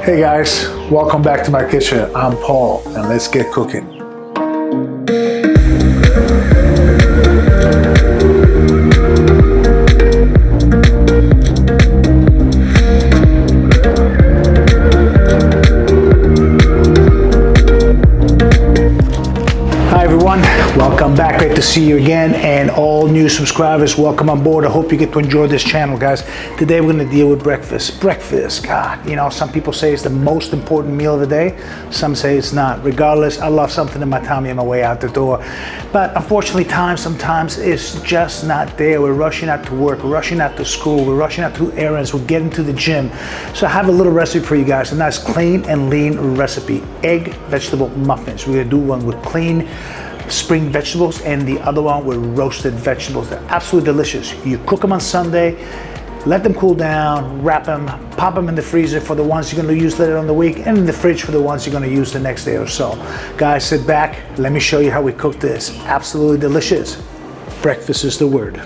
Hey guys, welcome back to my kitchen. I'm Paul and let's get cooking. Hi everyone, welcome back. Great to see you again, and all new subscribers, welcome on board. I hope you get to enjoy this channel, guys. Today we're going to deal with breakfast. Breakfast, God, you know, some people say it's the most important meal of the day. Some say it's not. Regardless, I love something in my tummy on my way out the door. But unfortunately, sometimes it's just not there. We're rushing out to work, we're rushing out to school, we're rushing out to errands, we're getting to the gym. So I have a little recipe for you guys, a nice clean and lean recipe. Egg vegetable muffins. We're going to do one with clean spring vegetables and the other one with roasted vegetables. They're absolutely delicious. You cook them on Sunday, let them cool down, wrap them, pop them in the freezer for the ones you're going to use later on the week, and in the fridge for the ones you're going to use the next day or so. Guys, sit back, let me show you how we cook this. Absolutely delicious. Breakfast is the word.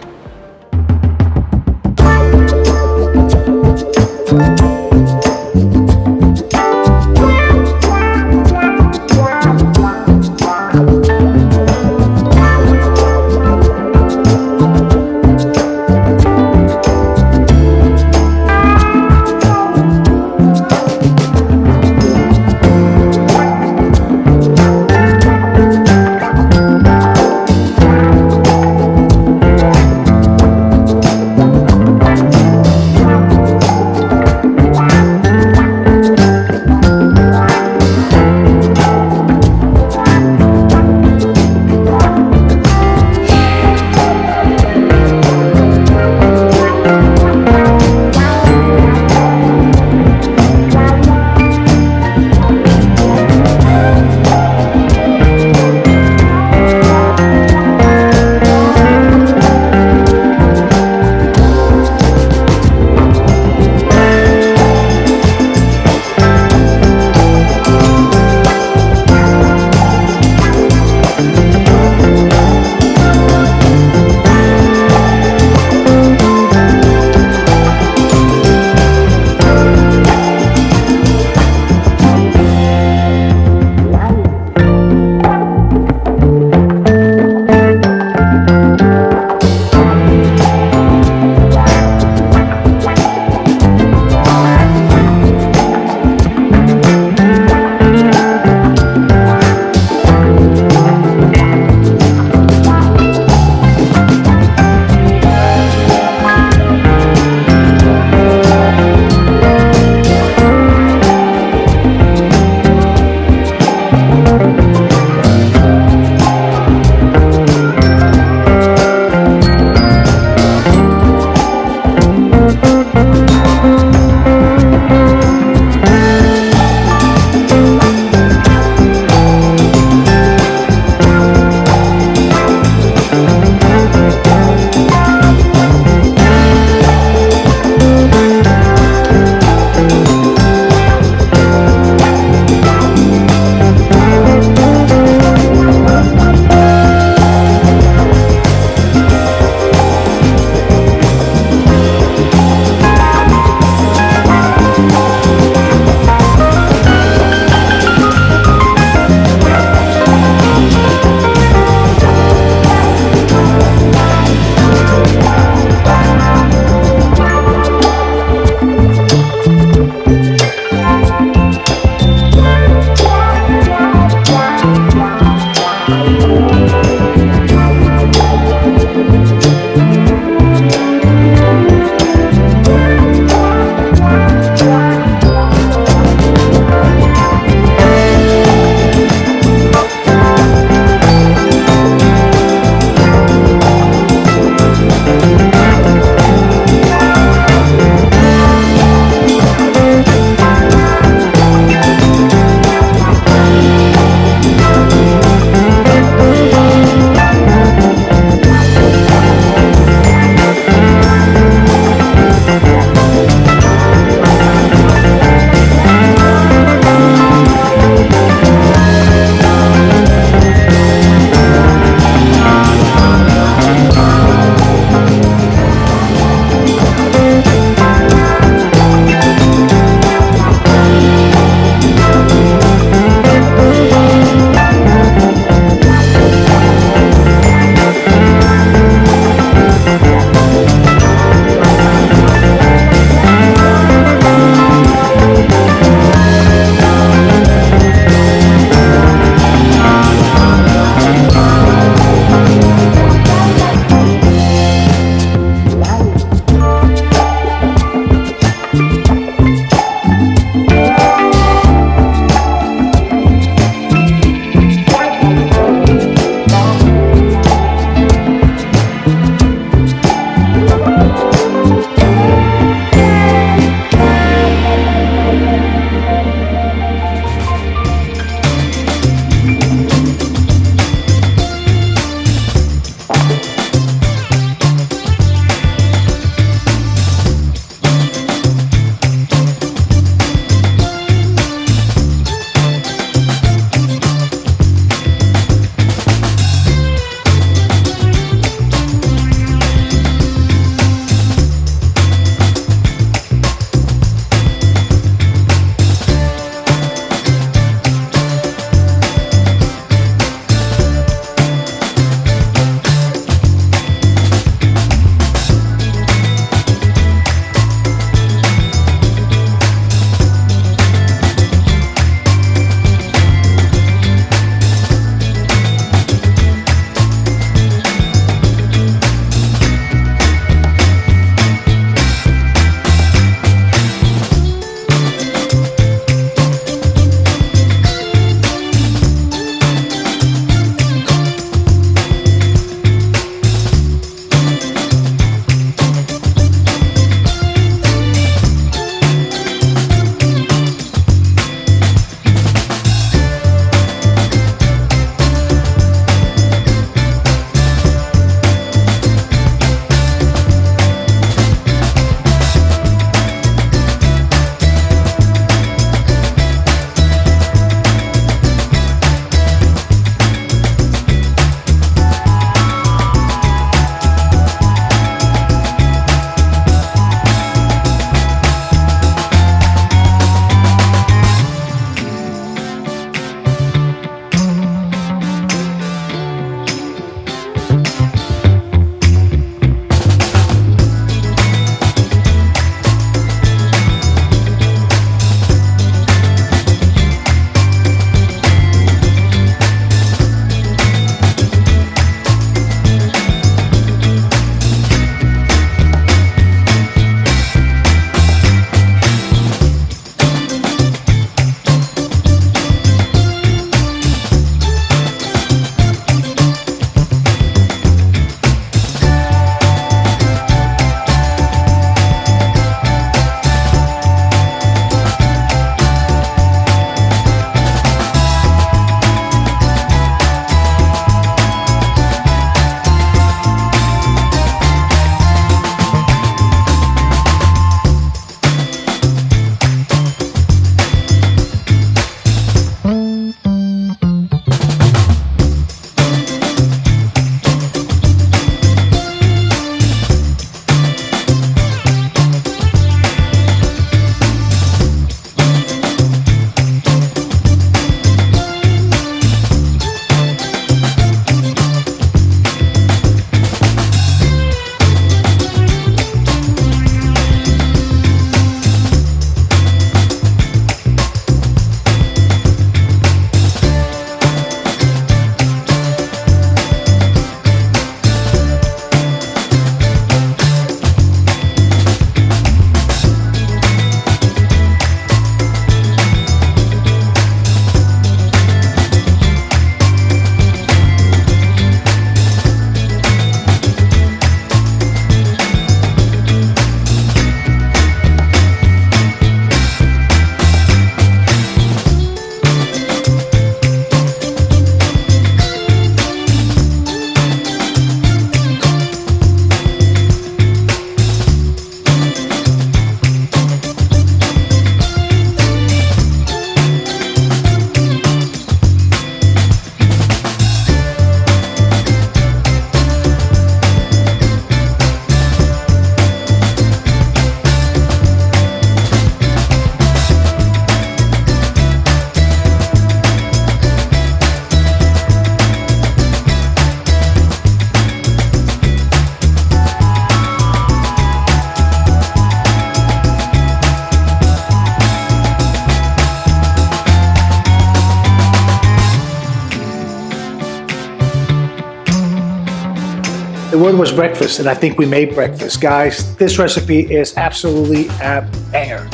The word was breakfast, and I think we made breakfast. Guys, this recipe is absolutely a banger.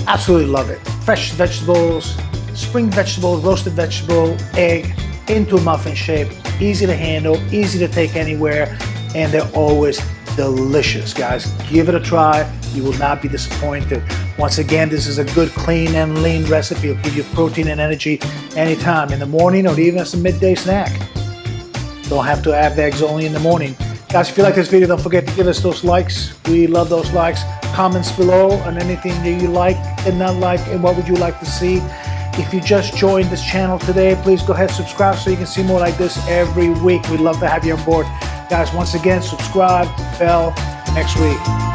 Absolutely love it. Fresh vegetables, spring vegetables, roasted vegetable, egg, into a muffin shape. Easy to handle, easy to take anywhere, and they're always delicious, guys. Give it a try. You will not be disappointed. Once again, this is a good, clean, and lean recipe. It'll give you protein and energy anytime, in the morning or even as a midday snack. Don't have to have the eggs only in the morning. Guys, if you like this video, don't forget to give us those likes. We love those likes. Comments below on anything that you like and not like, and what would you like to see. If you just joined this channel today, please go ahead and subscribe so you can see more like this every week. We'd love to have you on board. Guys, once again, subscribe, bell, next week.